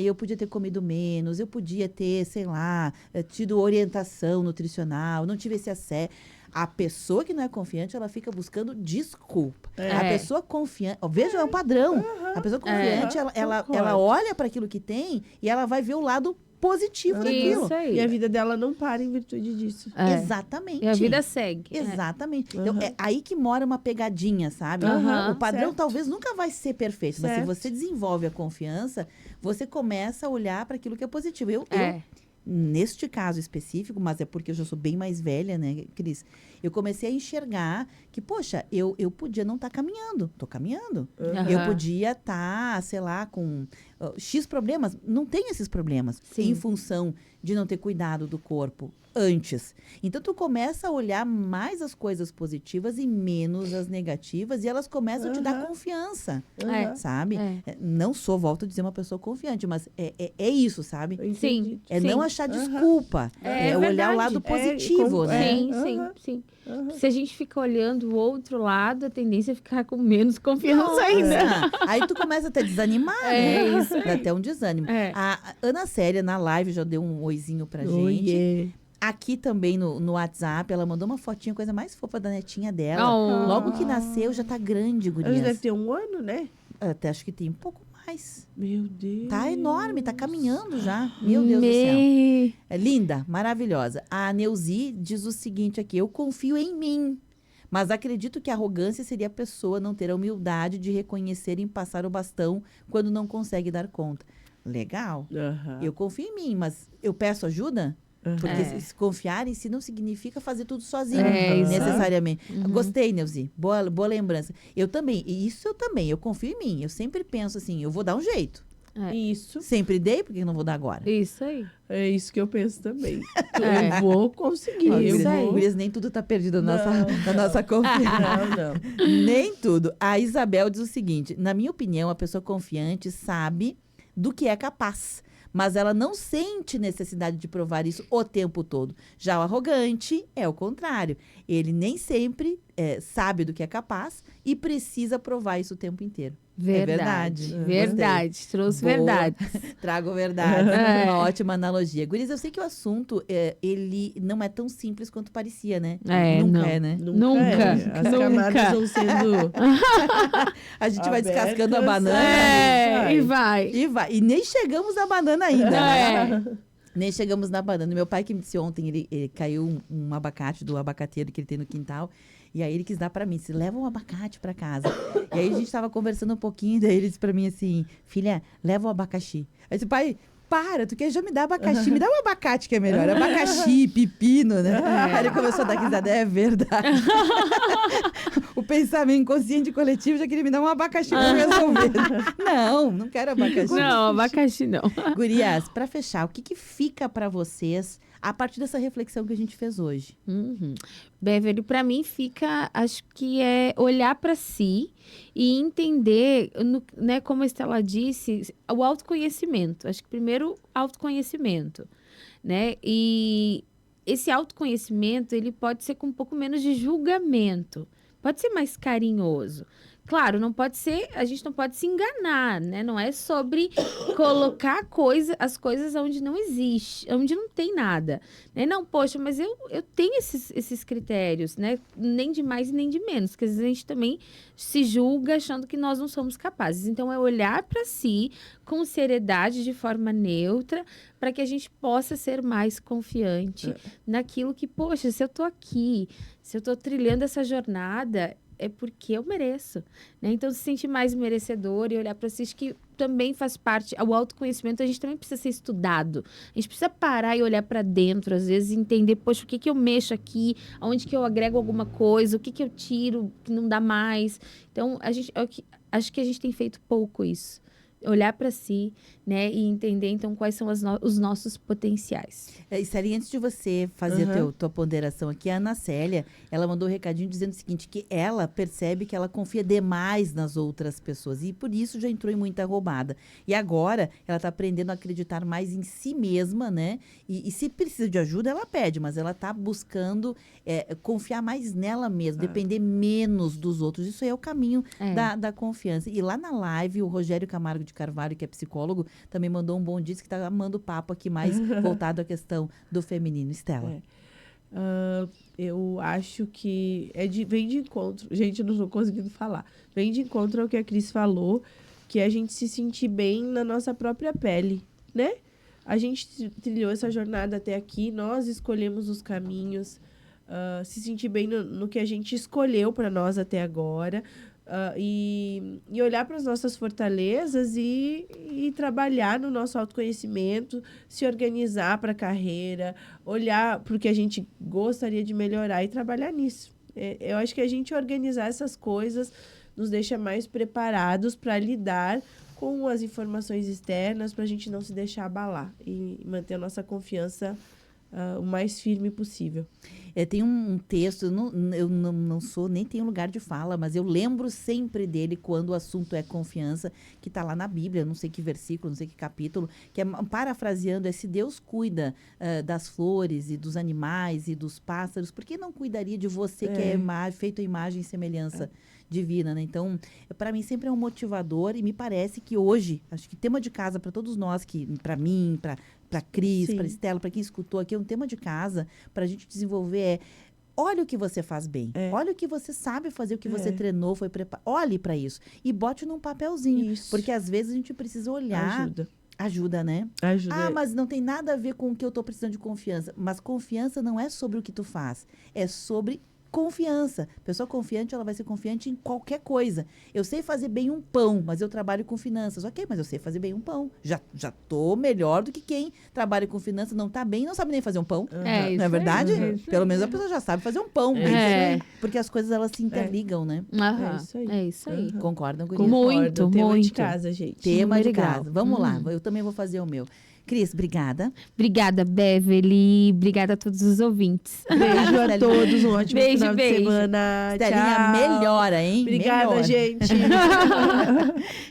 Eu podia ter comido menos, eu podia ter, sei lá, tido orientação nutricional, não tive esse acesso. A pessoa que não é confiante, ela fica buscando desculpa. A pessoa confiante... Veja, é um padrão. A pessoa confiante, ela olha para aquilo que tem e ela vai ver o lado positivo daquilo. Isso aí. E a vida dela não para em virtude disso. Exatamente. E a vida segue. Exatamente. Então, é aí que mora uma pegadinha, sabe? O padrão talvez nunca vai ser perfeito, mas se você desenvolve a confiança, você começa a olhar para aquilo que é positivo. Eu neste caso específico, mas é porque eu já sou bem mais velha, né, Cris? Eu comecei a enxergar que, poxa, eu podia não estar caminhando. Tô caminhando. Eu podia estar, sei lá, com X problemas. Não tenho esses problemas em função de não ter cuidado do corpo antes. Então, tu começa a olhar mais as coisas positivas e menos as negativas, e elas começam a te dar confiança, sabe? Não sou, volto a dizer, uma pessoa confiante, mas é isso, sabe? Sim. Não achar desculpa. É olhar o lado positivo, né? Sim. Se a gente fica olhando o outro lado, a tendência é ficar com menos confiança ainda. Aí tu começa até a desanimar, né? Isso aí. Dá até um desânimo. A Ana Célia, na live, já deu um oizinho pra gente. Aqui também no WhatsApp, ela mandou uma fotinha, coisa mais fofa da netinha dela. Logo que nasceu, já tá grande, gurias. Ela deve ter 1 ano, né? Até acho que tem um pouco mais. Meu Deus. Tá enorme, tá caminhando já. Meu Deus do céu. É linda, maravilhosa. A Neuzi diz o seguinte aqui: eu confio em mim, mas acredito que a arrogância seria a pessoa não ter a humildade de reconhecer e passar o bastão quando não consegue dar conta. Legal. Eu confio em mim, mas eu peço ajuda? Porque se confiar em si não significa fazer tudo sozinho, necessariamente. Gostei, Neuzi. Boa lembrança. Eu também, eu confio em mim. Eu sempre penso assim, eu vou dar um jeito. Isso. Sempre dei, por que eu não vou dar agora? Isso aí. É isso que eu penso também. Eu vou conseguir. Gurias, nem tudo tá perdido na nossa confiança. Não. Nem tudo. A Isabel diz o seguinte: na minha opinião, a pessoa confiante sabe do que é capaz, mas ela não sente necessidade de provar isso o tempo todo. Já o arrogante é o contrário. Ele nem sempre sabe do que é capaz e precisa provar isso o tempo inteiro. Verdade. É verdade. Verdade. Trouxe Boa. verdade. Trago verdade. É. Uma ótima analogia. Gurias, eu sei que o assunto, ele não é tão simples quanto parecia, né? Nunca não. é, né? Nunca. As camadas vão sendo... A gente vai abertas, descascando a banana. E vai. E nem chegamos na banana ainda. Né? É. Nem chegamos na banana. Meu pai que me disse ontem, ele caiu um abacate do abacateiro que ele tem no quintal. E aí ele quis dar pra mim, se leva um abacate pra casa. E aí a gente tava conversando um pouquinho, daí ele disse pra mim assim, filha, leva o abacaxi. Aí eu disse, pai, para, tu quer já me dar abacaxi, me dá um abacate que é melhor. Abacaxi, pepino, né? Aí ele começou a dar risada, é verdade. O pensamento inconsciente coletivo já queria me dar um abacaxi pra resolver. Não quero abacaxi. Não, abacaxi não. Gurias, pra fechar, o que fica pra vocês a partir dessa reflexão que a gente fez hoje? Beverly, para mim fica, acho que é olhar para si e entender, né, como a Estela disse, o autoconhecimento. Acho que primeiro autoconhecimento, né? E esse autoconhecimento, ele pode ser com um pouco menos de julgamento, pode ser mais carinhoso. Claro, a gente não pode se enganar, né? Não é sobre colocar as coisas onde não existe, onde não tem nada. Né? Não, poxa, mas eu tenho esses critérios, né? Nem de mais nem de menos, porque às vezes a gente também se julga achando que nós não somos capazes. Então, é olhar para si com seriedade, de forma neutra, para que a gente possa ser mais confiante naquilo que, poxa, se eu tô aqui, se eu tô trilhando essa jornada, é porque eu mereço, né? Então, se sentir mais merecedor e olhar para si, acho que também faz parte, o autoconhecimento, a gente também precisa ser estudado. A gente precisa parar e olhar para dentro, às vezes, e entender, poxa, o que eu mexo aqui, aonde que eu agrego alguma coisa, o que eu tiro, que não dá mais. Então, acho que a gente tem feito pouco isso. Olhar para si, né, e entender, então, quais são os nossos potenciais. Esteli, antes de você fazer tua ponderação aqui, a Ana Célia, ela mandou um recadinho dizendo o seguinte, que ela percebe que ela confia demais nas outras pessoas e por isso já entrou em muita roubada. E agora, ela está aprendendo a acreditar mais em si mesma, né, e se precisa de ajuda, ela pede, mas ela está buscando confiar mais nela mesma, depender menos dos outros. Isso aí é o caminho da confiança. E lá na live, o Rogério Camargo de Carvalho, que é psicólogo, também mandou um bom dia, que está amando o papo aqui mais voltado à questão do feminino. Estela. Eu acho que vem de encontro. Gente, eu não estou conseguindo falar. Vem de encontro ao que a Cris falou, que é a gente se sentir bem na nossa própria pele, né? A gente trilhou essa jornada até aqui, nós escolhemos os caminhos, se sentir bem no que a gente escolheu para nós até agora. E olhar para as nossas fortalezas e trabalhar no nosso autoconhecimento, se organizar para a carreira, olhar para o que a gente gostaria de melhorar e trabalhar nisso. Eu acho que a gente organizar essas coisas nos deixa mais preparados para lidar com as informações externas, para a gente não se deixar abalar e manter a nossa confiança o mais firme possível. Tem um texto, eu não sou, nem tenho lugar de fala, mas eu lembro sempre dele quando o assunto é confiança, que está lá na Bíblia, não sei que versículo, não sei que capítulo, que é, parafraseando, se Deus cuida das flores e dos animais e dos pássaros, por que não cuidaria de você que é feito a imagem e semelhança divina, né? Então, para mim sempre é um motivador e me parece que hoje, acho que tema de casa para todos nós, para mim, para Cris, para Estela, para quem escutou aqui, é um tema de casa para a gente desenvolver olha o que você faz bem, olha o que você sabe fazer, o que você treinou, foi preparado, olhe para isso e bote num papelzinho, porque às vezes a gente precisa olhar. Ajuda, né? Ajuda. Mas não tem nada a ver com o que eu tô precisando de confiança. Mas confiança não é sobre o que tu faz, é sobre confiança. Pessoa confiante, ela vai ser confiante em qualquer coisa. Eu sei fazer bem um pão, mas eu trabalho com finanças. Ok, mas eu sei fazer bem um pão. Já tô melhor do que quem trabalha com finanças, não tá bem e não sabe nem fazer um pão. Não é verdade? Pelo menos a pessoa já sabe fazer um pão. Porque as coisas, elas se interligam, né? É isso aí. Concordam com isso? Muito. Tema de casa, gente. Tema de casa. Vamos lá. Eu também vou fazer o meu. Cris, obrigada. Obrigada, Beverly. Obrigada a todos os ouvintes. Beijo a todos. Um ótimo final de semana. Estelinha, melhora, hein? Obrigada, gente.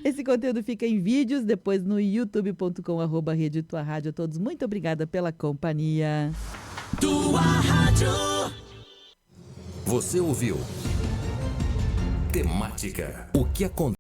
Esse conteúdo fica em vídeos, depois no youtube.com/Rede Tua Rádio. A todos, muito obrigada pela companhia. Tua Rádio. Você ouviu Temática. O que acontece